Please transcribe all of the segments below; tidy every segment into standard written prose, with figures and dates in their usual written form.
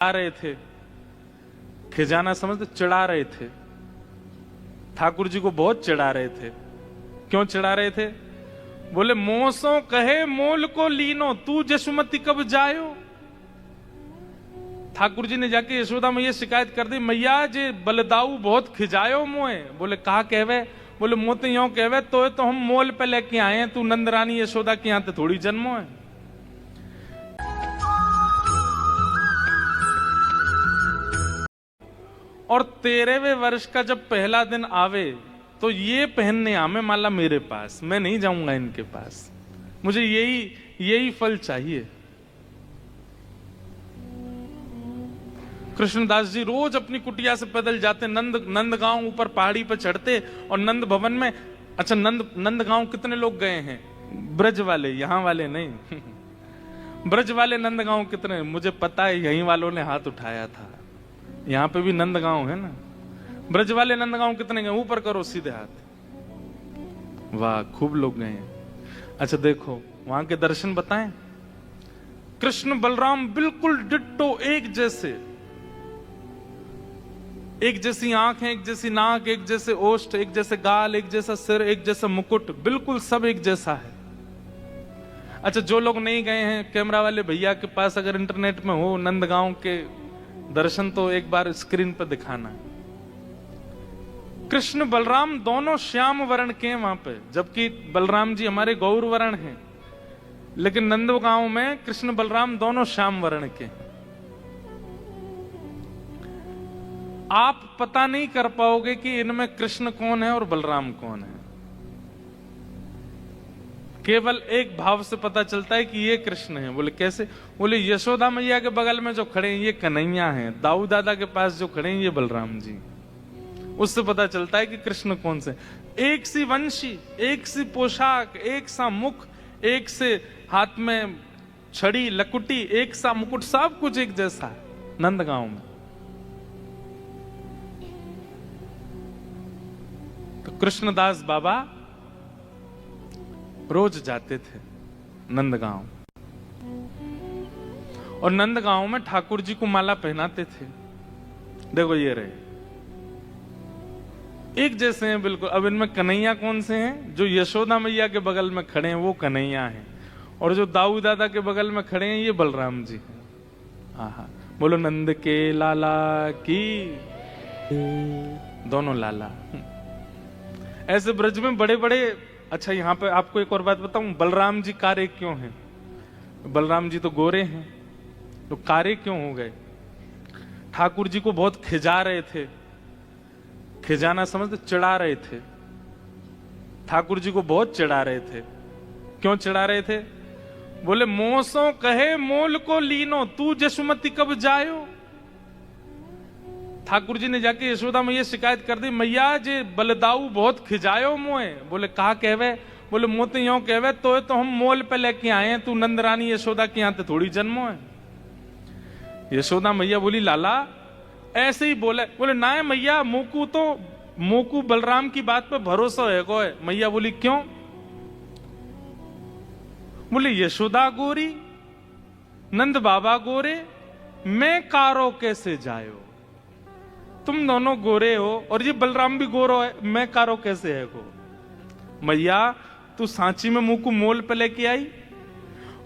आ रहे थे, खिजाना समझते, चिढ़ा रहे थे। ठाकुर जी को बहुत चिढ़ा रहे थे। क्यों चिढ़ा रहे थे? बोले मोसो कहे मोल को लीनो, तू जसुमती कब जायो। ठाकुर जी ने जाके यशोदा मैया शिकायत कर दी, मैया जे बलदाऊ बहुत खिजायो मोए। बोले कहा कहवे? बोले मो तो यो कहवे तो हम मोल पे लेके आए हैं, तू नंद रानी यशोदा के यहां थोड़ी जन्मो है। और 13वें वर्ष का जब पहला दिन आवे तो ये पहनने आमे माला मेरे पास, मैं नहीं जाऊंगा इनके पास, मुझे यही फल चाहिए। कृष्णदास जी रोज अपनी कुटिया से पैदल जाते, नंदगांव ऊपर पहाड़ी पर चढ़ते और नंद भवन में। अच्छा, नंदगांव कितने लोग गए हैं? ब्रज वाले, यहां वाले नहीं। ब्रज वाले नंदगांव कितने? मुझे पता है, यहीं वालों ने हाथ उठाया था। यहां पे भी नंदगांव है ना। ब्रज वाले नंदगांव कितने गए? ऊपर करो सीधे हाथ। वाह, खूब लोग गए हैं। अच्छा देखो, वहां के दर्शन बताएं। कृष्ण बलराम बिल्कुल डिट्टो, एक जैसे, एक जैसी आंखें, एक जैसी नाक, एक जैसे ओष्ठ, एक जैसे गाल, एक जैसा सिर, एक जैसा मुकुट, बिल्कुल सब एक जैसा है। अच्छा, जो लोग नहीं गए हैं, कैमरा वाले भैया के पास अगर इंटरनेट में हो नंदगांव के दर्शन, तो एक बार स्क्रीन पर दिखाना। कृष्ण बलराम दोनों श्याम वर्ण के हैं वहां पे, जबकि बलराम जी हमारे गौर वर्ण हैं, लेकिन नंदगांव में कृष्ण बलराम दोनों श्याम वर्ण के हैं। आप पता नहीं कर पाओगे कि इनमें कृष्ण कौन है और बलराम कौन है। केवल एक भाव से पता चलता है कि ये कृष्ण है। बोले कैसे? बोले यशोदा मैया के बगल में जो खड़े हैं ये कन्हैया हैं, दाऊ दादा के पास जो खड़े हैं ये बलराम जी। उससे पता चलता है कि कृष्ण कौन से। एक सी वंशी, एक सी पोशाक, एक सा मुख, एक से हाथ में छड़ी लकुटी, एक सा मुकुट, सब कुछ एक जैसा है नंदगांव में। तो कृष्णदास बाबा रोज जाते थे नंदगांव, और नंदगांव में ठाकुर जी को माला पहनाते थे। देखो ये रहे, एक जैसे हैं बिल्कुल। अब इनमें कन्हैया कौन से हैं? जो यशोदा मैया के बगल में खड़े हैं वो कन्हैया हैं, और जो दाऊ दादा के बगल में खड़े हैं ये बलराम जी हैं। आहा, बोलो नंद के लाला की। दोनों लाला ऐसे ब्रज में बड़े बड़े। अच्छा, यहां पे आपको एक और बात बताऊं, बलराम जी कारे क्यों हैं? बलराम जी तो गोरे हैं, तो कारे क्यों हो गए? ठाकुर जी को बहुत खिजा रहे थे। खिजाना समझते, चिढ़ा रहे थे। ठाकुर जी को बहुत चिढ़ा रहे थे। क्यों चिढ़ा रहे थे? बोले मोसो कहे मोल को लीनो, तू जसुमती कब जायो। ठाकुर जी ने जाके यशोदा मैया शिकायत कर दी, मैया जे बलदाऊ बहुत खिजायो मोए। बोले कहा कहवे? बोले मो तो यो कहवे तो हम मोल पे लेके आए हैं, तू नंद रानी यशोदा के यहां थोड़ी जन्मो है। यशोदा मैया बोली लाला ऐसे ही बोले। बोले ना है मैया, मोकू बलराम की बात पे भरोसा है गो है। मैया बोली क्यों? बोले यशोदा गोरी, नंद बाबा गोरे, मैं कारो कैसे जायो। तुम दोनों गोरे हो और ये बलराम भी गोरो है, मैं कारो कैसे है गो। मैया तू सांची में मुंह को मोल पे लेके आई।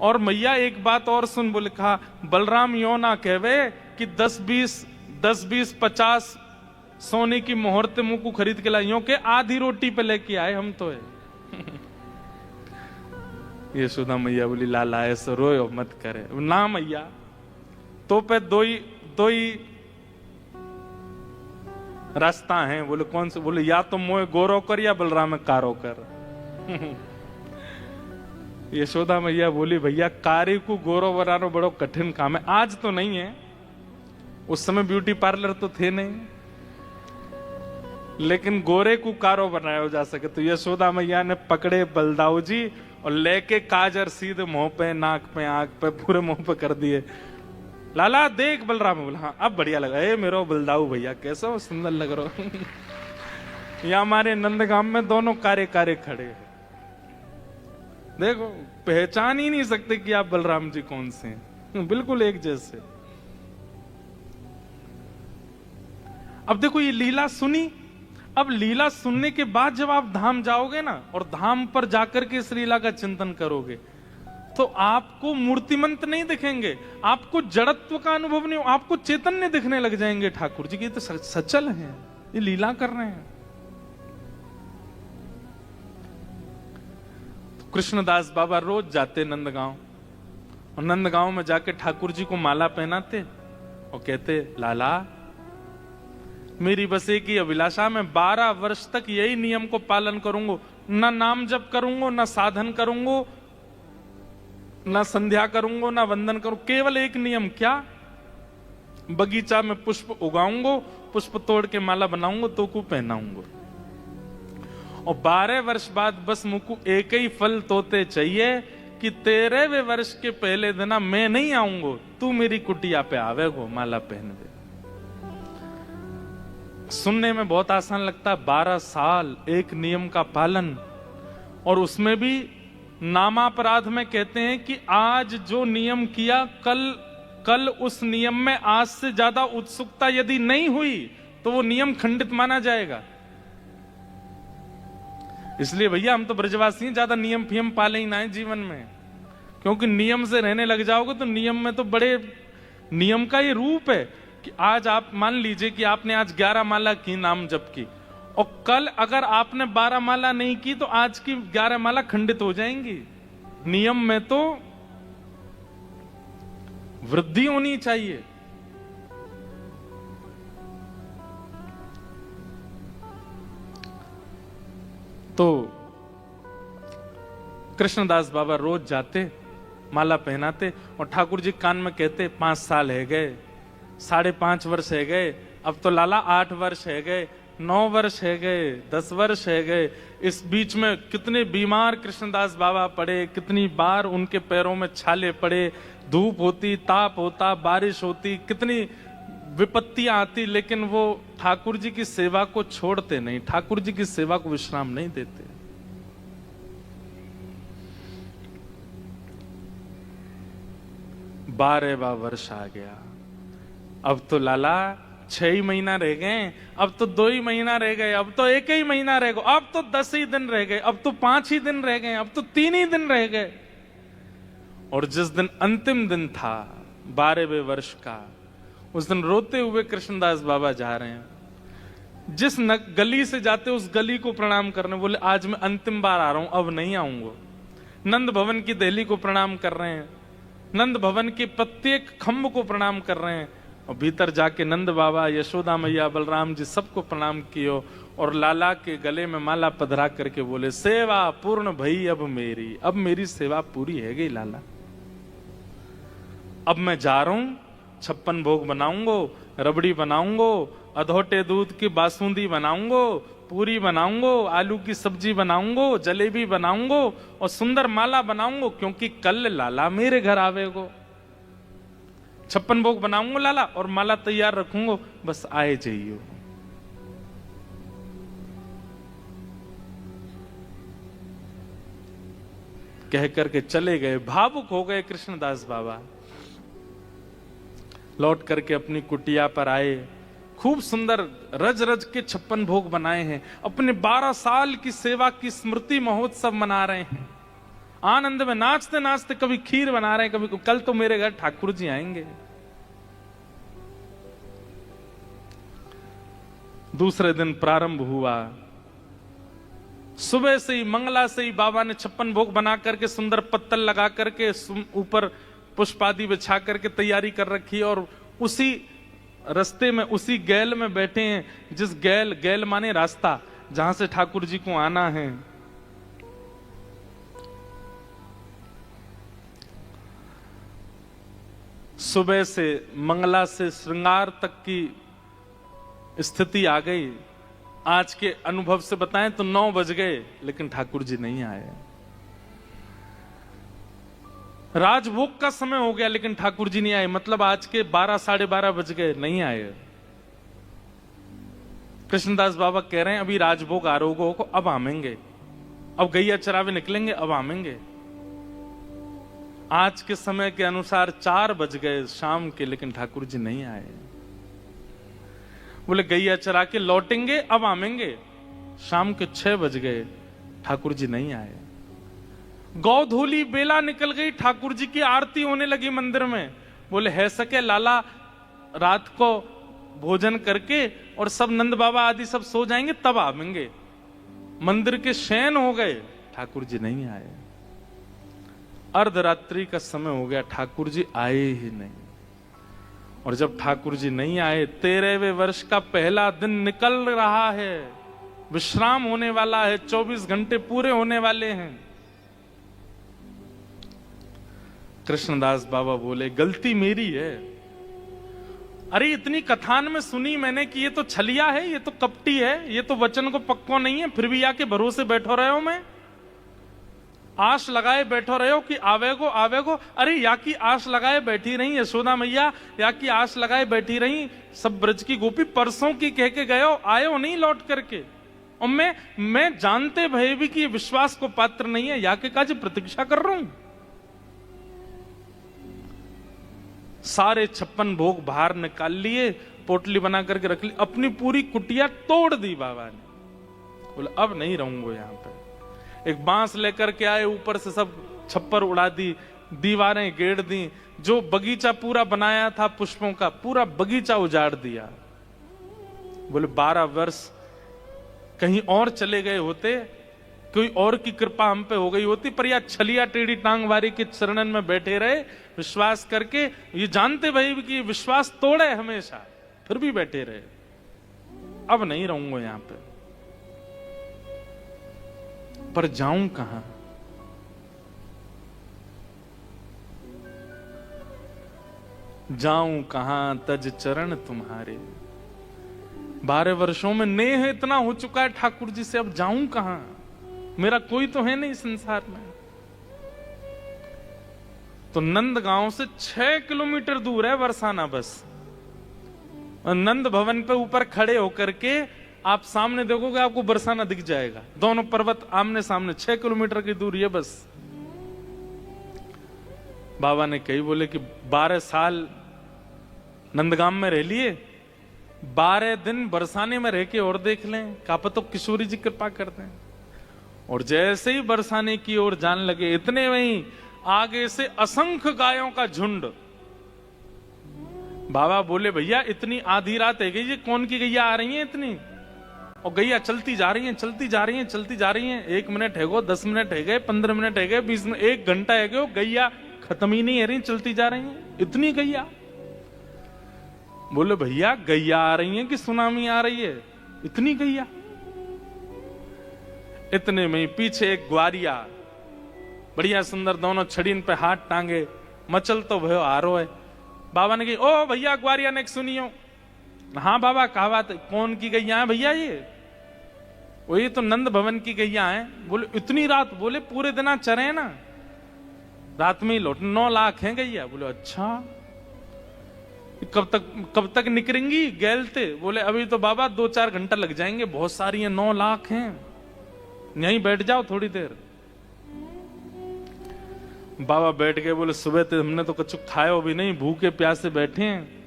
और मैया एक बात और सुन। बोले कहा बलराम यो ना कहवे कि 10-20 50 सोने की मोहरते मुंह को खरीद के लाइयों के आधी रोटी पे लेके आए हम तो है। यशोदा मैया बोली लाला ऐसे रोयो मत करे ना मैया, तो पे दो ही रास्ता है। बोले कौन से? बोले या तो मोए गोरो कर या बलराम कारो कर। यशोदा मैया बोली भैया कारी को गोरो बनाना बड़ो कठिन काम है। आज तो नहीं है, उस समय ब्यूटी पार्लर तो थे नहीं, लेकिन गोरे को कारो बनाया जा सके। तो यशोदा मैया ने पकड़े बलदाऊ जी और लेके काजर सीधे मुंह पे, नाक पे, आंख पे, पूरे मुंह पे कर दिए। लाला देख बलराम। बोला हाँ अब बढ़िया लगा। ए मेरो बलदाऊ भैया कैसा सुंदर लग रहा हो। यहाँ हमारे नंदगांव में दोनों कारे खड़े हैं। देखो पहचान ही नहीं सकते कि आप बलराम जी कौन से हैं, बिल्कुल एक जैसे। अब देखो ये लीला सुनी, अब लीला सुनने के बाद जब आप धाम जाओगे ना और धाम पर जाकर के इस लीला का चिंतन करोगे तो आपको मूर्तिमंत नहीं दिखेंगे, आपको जड़त्व का अनुभव नहीं, आपको चैतन्य दिखने लग जाएंगे। ठाकुर जी की तो सचल हैं, ये लीला कर रहे हैं। तो कृष्णदास बाबा रोज जाते नंदगांव और नंदगांव में जाके ठाकुर जी को माला पहनाते और कहते, लाला मेरी बस एक ही अभिलाषा, मैं 12 वर्ष तक यही नियम को पालन करूंगा, ना नाम जप करूंगा, ना साधन करूंगा, ना संध्या करूंगा, ना वंदन करूं, केवल एक नियम, क्या? बगीचा में पुष्प उगाऊंगा, पुष्प तोड़ के माला बनाऊंगा, तो को पहनाऊंगा। और 12 वर्ष बाद बस मुझको एक ही फल तोते चाहिए कि 13वें वर्ष के पहले दिन मैं नहीं आऊंगा, तू मेरी कुटिया पे आवेगो, माला पहन दे। सुनने में बहुत आसान लगता है, 12 साल एक नियम का पालन, और उसमें भी नामापराध में कहते हैं कि आज जो नियम किया कल उस नियम में आज से ज्यादा उत्सुकता यदि नहीं हुई तो वो नियम खंडित माना जाएगा। इसलिए भैया हम तो ब्रजवासी हैं, ज्यादा नियम फियम पाले ही ना है जीवन में, क्योंकि नियम से रहने लग जाओगे तो नियम में तो बड़े, नियम का ये रूप है कि आज आप मान लीजिए कि आपने आज 11 माला की, नाम जप की, और कल अगर आपने 12 माला नहीं की तो आज की 11 माला खंडित हो जाएंगी। नियम में तो वृद्धि होनी चाहिए। तो कृष्णदास बाबा रोज जाते, माला पहनाते और ठाकुर जी कान में कहते, 5 साल है गए, 5.5 वर्ष है गए, अब तो लाला 8 वर्ष है गए, 9 वर्ष है गए, 10 वर्ष है गए। इस बीच में कितने बीमार कृष्णदास बाबा पड़े, कितनी बार उनके पैरों में छाले पड़े, धूप होती, ताप होता, बारिश होती, कितनी विपत्तियां आती, लेकिन वो ठाकुर जी की सेवा को छोड़ते नहीं, ठाकुर जी की सेवा को विश्राम नहीं देते। 12वां वर्ष आ गया, अब तो लाला 6 महीना रह गए, अब तो 2 ही महीना रह गए, अब तो 1 ही महीना रह गया, अब तो 10 ही दिन रह गए, अब तो 5 ही दिन रह गए, अब तो 3 ही दिन रह गए। और जिस दिन अंतिम दिन था 12वें वर्ष का, उस दिन रोते हुए कृष्णदास बाबा जा रहे हैं। जिस गली से जाते उस गली को प्रणाम करने, बोले आज मैं अंतिम बार आ रहा हूं, अब नहीं आऊंगा। नंद भवन की दहली को प्रणाम कर रहे हैं, नंद भवन के प्रत्येक खंभ को प्रणाम कर रहे हैं, और भीतर जाके नंद बाबा, यशोदा मैया, बलराम जी सबको प्रणाम कियो और लाला के गले में माला पधरा करके बोले, सेवा पूर्ण भई अब मेरी सेवा पूरी है गई लाला, अब मैं जा रहा हूं, 56 भोग बनाऊंगो, रबड़ी बनाऊंगो, अधोटे दूध की बासुंदी बनाऊंगो, पूरी बनाऊंगो, आलू की सब्जी बनाऊंगो, जलेबी बनाऊंगो और सुंदर माला बनाऊंगो, क्योंकि कल लाला मेरे घर आवेगो। 56 भोग बनाऊंगो लाला और माला तैयार रखूंगो, बस आए जाइयो। कह करके चले गए। भावुक हो गए कृष्णदास बाबा। लौट करके अपनी कुटिया पर आए, खूब सुंदर रज रज के 56 भोग बनाए हैं, अपने 12 साल की सेवा की स्मृति महोत्सव मना रहे हैं, आनंद में नाचते नाचते, कभी खीर बना रहे हैं, कभी कल तो मेरे घर ठाकुर जी आएंगे। दूसरे दिन प्रारंभ हुआ, सुबह से ही मंगला से ही बाबा ने 56 भोग बना करके सुंदर पत्तल लगा करके ऊपर पुष्पादि बिछा करके तैयारी कर रखी, और उसी रास्ते में, उसी गैल में बैठे हैं, जिस गैल माने रास्ता, जहां से ठाकुर जी को आना है। सुबह से मंगला से श्रृंगार तक की स्थिति आ गई। आज के अनुभव से बताएं तो 9 बज गए, लेकिन ठाकुर जी नहीं आए। राजभोग का समय हो गया, लेकिन ठाकुर जी नहीं आए, मतलब आज के 12 साढ़े 12 बज गए, नहीं आए। कृष्णदास बाबा कह रहे हैं अभी राजभोग आरोगों को अब आमेंगे, अब गैया चरावे निकलेंगे, अब आमेंगे। आज के समय के अनुसार 4 बज गए शाम के, लेकिन ठाकुर जी नहीं आए। बोले गैया चरा के लौटेंगे, अब आवेंगे। शाम के 6 बज गए, ठाकुर जी नहीं आए। गौधूली बेला निकल गई, ठाकुर जी की आरती होने लगी मंदिर में। बोले है सके लाला, रात को भोजन करके और सब नंद बाबा आदि सब सो जाएंगे तब आवेंगे। मंदिर के शयन हो गए, ठाकुर जी नहीं आए। अर्धरात्रि का समय हो गया, ठाकुर जी आए ही नहीं। और जब ठाकुर जी नहीं आए, 13वें वर्ष का पहला दिन निकल रहा है, विश्राम होने वाला है, 24 घंटे पूरे होने वाले हैं। कृष्णदास बाबा बोले गलती मेरी है। अरे इतनी कथान में सुनी मैंने कि ये तो छलिया है, ये तो कपटी है, ये तो वचन को पक्को नहीं है, फिर भी आके भरोसे बैठो रहे हो। मैं आश लगाए बैठो रहे हो कि आवेगो आवेगो। अरे या की आश लगाए बैठी रही यशोदा मैया, या की आश लगाए बैठी रही सब ब्रज की गोपी, परसों की कह के गए हो, आए हो नहीं लौट करके। और मैं जानते भय भी कि ये विश्वास को पात्र नहीं है, या के काज प्रतीक्षा कर रहा हूं। सारे 56 भोग बाहर निकाल लिए, पोटली बना करके रख ली, अपनी पूरी कुटिया तोड़ दी बाबा ने। बोले अब नहीं रहूंगा यहां पे। एक बांस लेकर के आए, ऊपर से सब छप्पर उड़ा दी, दीवारें गेड़ दी, जो बगीचा पूरा बनाया था पुष्पों का, पूरा बगीचा उजाड़ दिया। बोले 12 वर्ष कहीं और चले गए होते, कोई और की कृपा हम पे हो गई होती, पर या छलिया टेढ़ी टांग वारी के चरणन में बैठे रहे विश्वास करके। ये जानते भाई कि विश्वास तोड़े हमेशा, फिर भी बैठे रहे। अब नहीं रहूंगा यहां पे, पर जाऊं कहां? जाऊं कहां तज चरण तुम्हारे। 12 वर्षों में नेह इतना हो चुका है ठाकुर जी से, अब जाऊं कहां? मेरा कोई तो है नहीं संसार में। तो नंदगांव से 6 किलोमीटर दूर है बरसाना बस। नंद भवन पे ऊपर खड़े होकर के आप सामने देखोगे, आपको बरसाना दिख जाएगा। दोनों पर्वत आमने सामने, 6 किलोमीटर की दूरी है बस। बाबा ने कही, बोले कि 12 साल नंदगाम में रह लिए, 12 दिन बरसाने में रह के और देख लें, कापा तो किशोरी जी कृपा करते हैं। और जैसे ही बरसाने की ओर जान लगे, इतने में आगे से असंख्य गायों का झुंड। बाबा बोले भैया इतनी आधी रात है गई, ये कौन की गैया आ रही है इतनी? और गैया चलती जा रही है, चलती जा रही है, चलती जा रही है। 1 मिनट है गो, 10 मिनट है गए, 15 मिनट है गए, 20 मिनट, 1 घंटा है गए, गैया खत्म ही नहीं है रही, चलती जा रही है। इतनी गैया? बोले भैया गैया आ रही है कि सुनामी आ रही है? इतनी गैया? इतने में पीछे एक ग्वारिया बढ़िया सुंदर, दोनों छड़ीन पे हाथ टांगे, मचल तो भयो हारो है। बाबा ने कही, ओ भैया ग्वारिया ने सुनियो। हाँ बाबा कहा बात है? कौन की गैया है भैया ये? वो ये तो नंद भवन की गैया है। बोले इतनी रात? बोले पूरे दिन चरे ना, रात में ही लौट। 9 लाख हैं गैया। बोले अच्छा, कब तक निकलेंगी गैलते? बोले अभी तो बाबा 2-4 घंटा लग जाएंगे, बहुत सारी हैं, 9 लाख हैं, यहीं बैठ जाओ थोड़ी देर। बाबा बैठ गए। बोले सुबह तो हमने तो कुछ खाया भी नहीं, भूखे प्यासे बैठे हैं।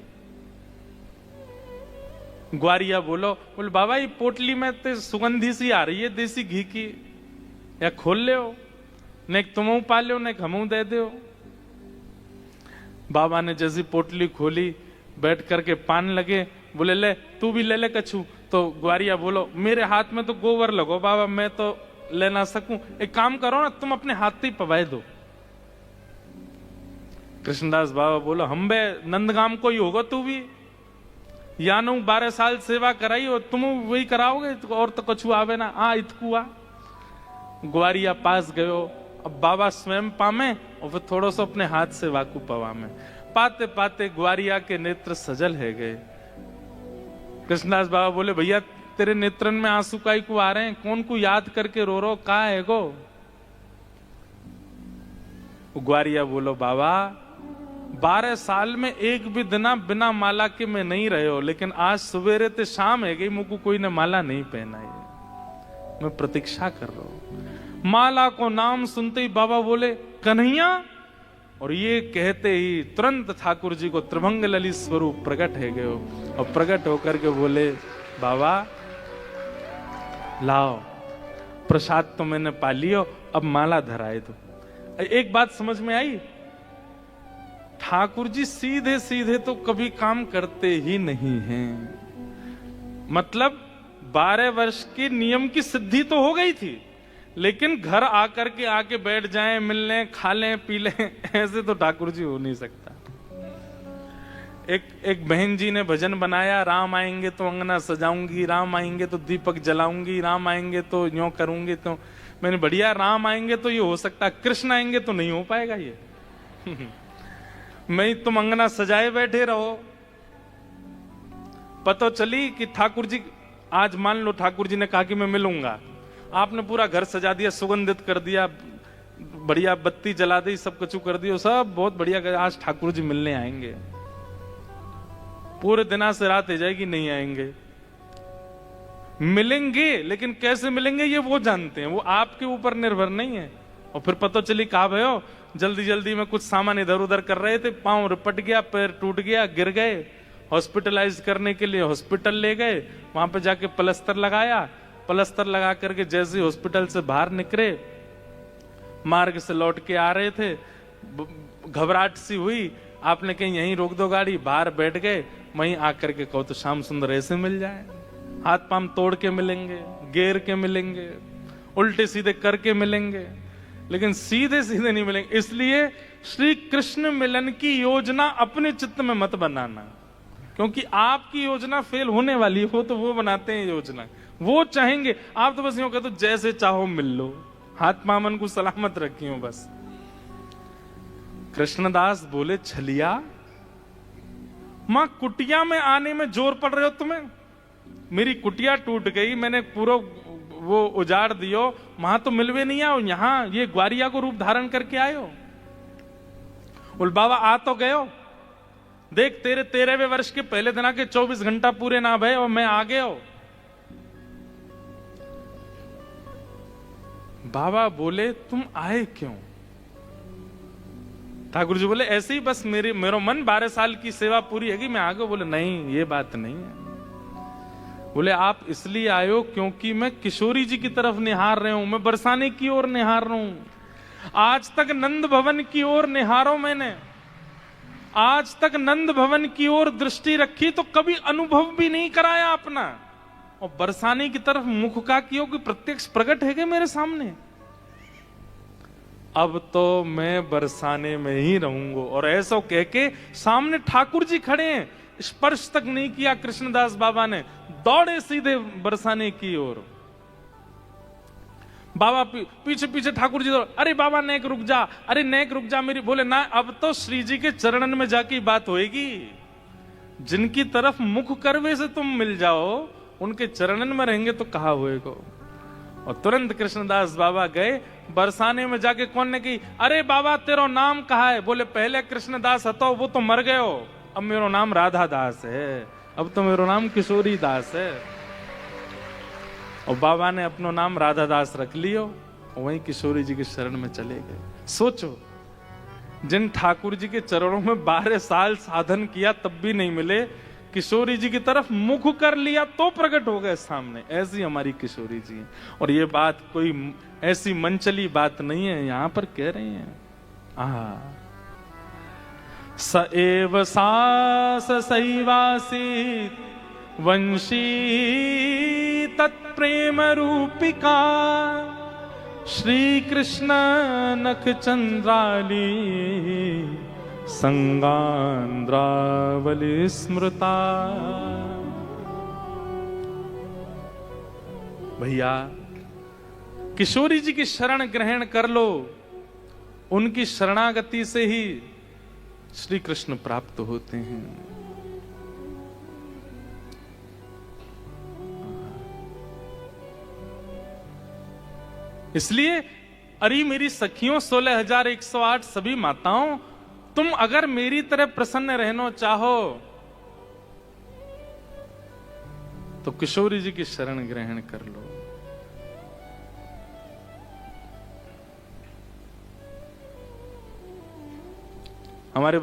ग्वारिया बोले बाबा ये पोटली में तो सुगंधी सी आ रही है देसी घी की, या खोल ले हो, न तुम पा लो न हमू दे दो। बाबा ने जैसी पोटली खोली, बैठ करके पान लगे। बोले ले तू भी ले ले कछु। तो ग्वारिया बोलो मेरे हाथ में तो गोबर लगो बाबा, मैं तो ले ना सकूं। एक काम करो ना, तुम अपने हाथ ही पवाए दो। कृष्णदास बाबा बोलो हम बे नंदगाम को ही होगा तू भी, या नु 12 साल सेवा कराई और तुम वही कराओगे, और तो कछु आवे ना। आ इतकुआ ग्वारिया पास गयो। अब बाबा स्वयं पामे और फिर थोड़ा सा अपने हाथ से वाकू पवा में। पाते पाते ग्वारिया के नेत्र सजल है गए। कृष्णदास बाबा बोले भैया तेरे नेत्रन में आंसू काई को आ रहे हैं? कौन को याद करके रो रो, कहा है गो? ग्वारिया बोलो बाबा 12 साल में एक भी दिन बिना माला के मैं नहीं रहे हो, लेकिन आज सवेरे ते शाम है गई, मुझको कोई ने माला नहीं पहनाई है, मैं प्रतीक्षा कर रहा हूं। माला को नाम सुनते ही बाबा बोले कन्हैया और ये कहते ही तुरंत ठाकुर जी को त्रिभंग ललित स्वरूप प्रकट है गयो और प्रकट होकर के बोले, बाबा लाओ प्रसाद तो मैंने पा लियो, अब माला धराए तो। एक बात समझ में आई, ठाकुर जी सीधे सीधे तो कभी काम करते ही नहीं हैं। मतलब 12 वर्ष के नियम की सिद्धि तो हो गई थी, लेकिन घर आकर के आके बैठ जाएं, मिल लें, खा लें, पी लें, ऐसे तो ठाकुर जी हो नहीं सकता। एक बहन जी ने भजन बनाया, राम आएंगे तो अंगना सजाऊंगी, राम आएंगे तो दीपक जलाऊंगी, राम आएंगे तो यूं करूंगी। तो मैंने बढ़िया, राम आएंगे तो ये हो सकता, कृष्ण आएंगे तो नहीं हो पाएगा ये। मैं तुम अंगना सजाए बैठे रहो। पता चली कि ठाकुर जी, आज मान लो ठाकुर जी ने कहा कि मैं मिलूंगा, आपने पूरा घर सजा दिया, सुगंधित कर दिया, बढ़िया बत्ती जला दी, सब कुछ कर दिया, सब बहुत बढ़िया, आज ठाकुर जी मिलने आएंगे। पूरे दिन से रात हो जाएगी, नहीं आएंगे। मिलेंगे, लेकिन कैसे मिलेंगे ये वो जानते हैं, वो आपके ऊपर निर्भर नहीं है। और फिर पता चली कहा भयो, जल्दी जल्दी में कुछ सामान इधर उधर कर रहे थे, पांव रिपट गया, पैर टूट गया, गिर गए, हॉस्पिटलाइज करने के लिए हॉस्पिटल ले गए, वहां पे जाके प्लास्टर लगाया, प्लास्टर लगा करके जैसे हॉस्पिटल से बाहर निकले, मार्ग से लौट के आ रहे थे, घबराहट सी हुई, आपने कहीं यहीं रोक दो गाड़ी, बाहर बैठ गए, वहीं आकर के कहो तो श्याम सुंदर ऐसे मिल जाए, हाथ पांव तोड़ के मिलेंगे, गेर के मिलेंगे, उल्टे सीधे करके मिलेंगे, लेकिन सीधे सीधे नहीं मिलेंगे। इसलिए श्री कृष्ण मिलन की योजना अपने चित्त में मत बनाना, क्योंकि आपकी योजना फेल होने वाली हो तो वो बनाते हैं योजना, वो चाहेंगे, आप तो बस यूं कहते जैसे चाहो मिल लो, हाथ पामन को सलामत रखियो बस। कृष्णदास बोले, छलिया मां कुटिया में आने में जोर पड़ रहे हो तुम्हें, मेरी कुटिया टूट गई, मैंने पूरा वो उजाड़ दियो, वहां तो मिलवे नहीं आओ, यहां ये ग्वारिया को रूप धारण करके आयो। बोल बाबा आ तो गयो, देख तेरे 13वें वर्ष के पहले दिन आके 24 घंटा पूरे ना भय और मैं आ गयो। बाबा बोले, तुम आए क्यों? ठाकुर जी बोले, ऐसे ही बस मेरो मन 12 साल की सेवा पूरी है, मैं आ गया। बोले नहीं, ये बात नहीं है। बोले आप इसलिए आए हो क्योंकि मैं किशोरी जी की तरफ निहार रहे हूं, मैं बरसाने की ओर निहार रहा हूं। आज तक नंद भवन की ओर निहारो मैंने, आज तक नंद भवन की ओर दृष्टि रखी तो कभी अनुभव भी नहीं कराया अपना, और बरसाने की तरफ मुख का कियो कि प्रत्यक्ष प्रकट है मेरे सामने। अब तो मैं बरसाने में ही रहूंगा। और ऐसा कह के सामने ठाकुर जी खड़े हैं, स्पर्श तक नहीं किया कृष्णदास बाबा ने, दौड़े सीधे बरसाने की ओर। बाबा पीछे पीछे ठाकुर जी, अरे बाबा नेक रुक जा, अरे नेक रुक जा मेरी। बोले ना, अब तो श्री जी के चरणन में जाके बात होएगी, जिनकी तरफ मुख करवे से तुम मिल जाओ, उनके चरणन में रहेंगे तो कहा होएगा। और तुरंत कृष्णदास बाबा गए बरसाने में जाके, कौन ने की, अरे बाबा तेरा नाम कहा है? बोले पहले कृष्णदास हतो, वो तो मर गयो, अब मेरा नाम राधा दास है, अब तो मेरा नाम किशोरी दास है। और बाबा ने अपना नाम राधा दास रख लियो, वहीं किशोरी जी के शरण में चले गए। सोचो, जिन ठाकुर जी के चरणों में 12 साल साधन किया तब भी नहीं मिले, किशोरी जी की तरफ मुख कर लिया तो प्रकट हो गए सामने। ऐसी हमारी किशोरी जी। और ये बात कोई ऐसी मनचली बात नहीं है, यहां पर कह रहे हैं, स एव सास सैवासी वंशी तत्प्रेम रूपिका श्री कृष्ण नख चंद्राली संगांद्रावली स्मृता। भैया किशोरी जी की शरण ग्रहण कर लो, उनकी शरणागति से ही श्री कृष्ण प्राप्त होते हैं। इसलिए अरे मेरी सखियों 16,108 सभी माताओं, तुम अगर मेरी तरह प्रसन्न रहना चाहो तो किशोरी जी की शरण ग्रहण कर लो। हमारे